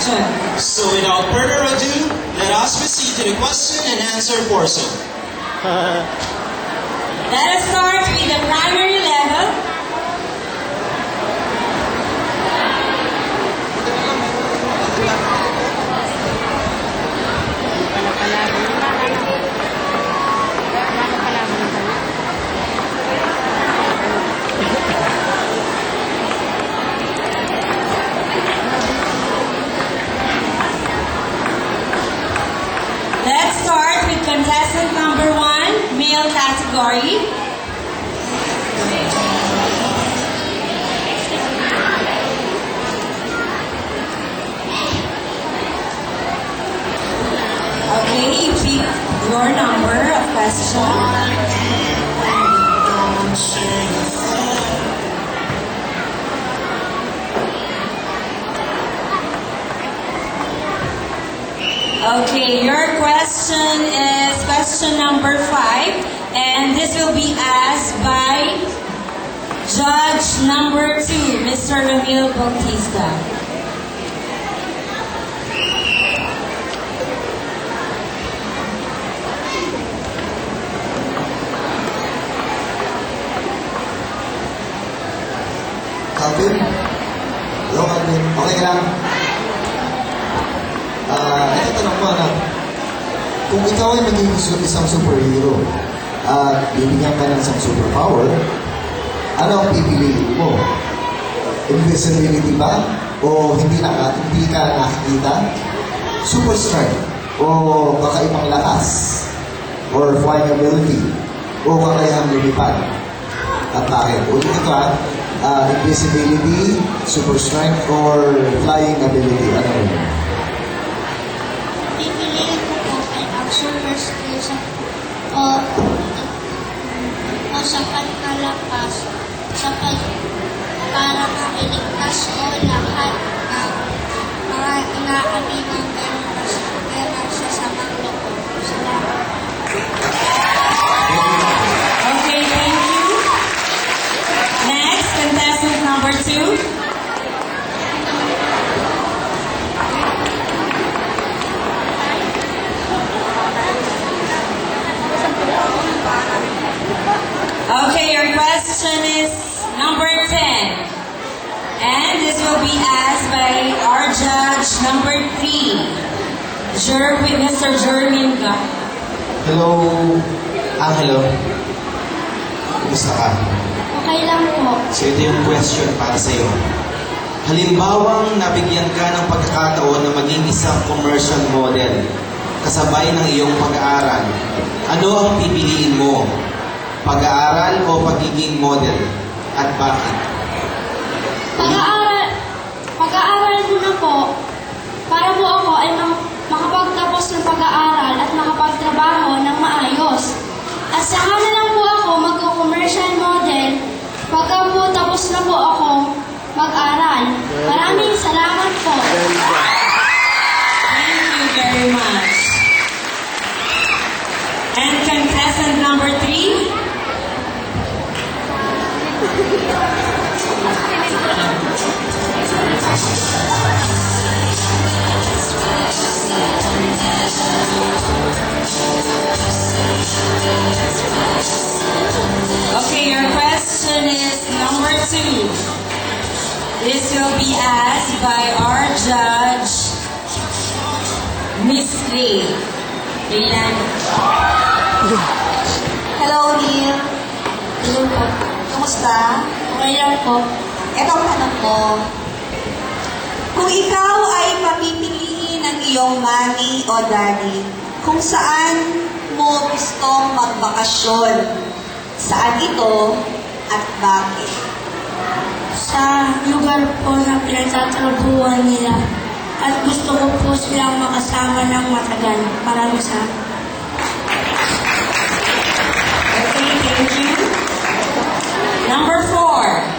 question. So without further ado, let us proceed to the question and answer portion. Let us start with the primary level. Let's start with contestant number 1, male category. Okay, you pick your number of question. Okay, your question is question number 5, and this will be asked by judge number 2, Mr. Ramil Bautista. Calvin? Hello, Calvin. Okay ka lang? Ito tanong mo, ano? Kung ikaw ay maging isang superhero at bibigyan ka ng isang superpower, ano ang pipiliin mo? Invisibility ba? O hindi ka nakikita? Super strength? O kakaibang lakas? Or flying ability? O kakayahang lumipad? At bakit? Ulit ito invisibility, super strength, or flying ability? Ano yun? Pipiliin ko po ay ang super skills o sapat na lakas para mailigtas ko lahat ng mga inaaminang meron sa samang loob. Salamat. Okay, thank you. Next, contestant number 2. Okay, your question is number 10. And this will be asked by our judge number 3, Mr. Jerwin Ga. Hello? Hello. Kumusta ka? Okay lang po. So ito yung question para sa iyo. Halimbawang nabigyan ka ng pagkakataon na maging isang commercial model kasabay ng iyong pag-aaral, ano ang pipiliin mo? Pag-aaral o pagiging model? At bakit? Pag-aaral muna po para po ako ay makapagtapos ng pag-aaral at makapagtrabaho ng maayos. At saka na lang po ako mag-commercial model pagka po tapos na po ako mag-aral. Maraming salamat po. Thank you very much. And contestant number 3. Okay, your question is number 2. This will be asked by our judge, Miss Lee. Rilan. Hello, Neil. Hello po. Kamusta? Okay lang po. Ito ang tanong ko. Kung ikaw ay papipiliin ng iyong mommy o daddy, kung saan mo gustong magbakasyon, saan ito at bakit? Sa lugar po na pinagtatrabuhan nila at gusto ko po silang makasama ng matagal. Maraming salamat. Okay, thank you. Number 4.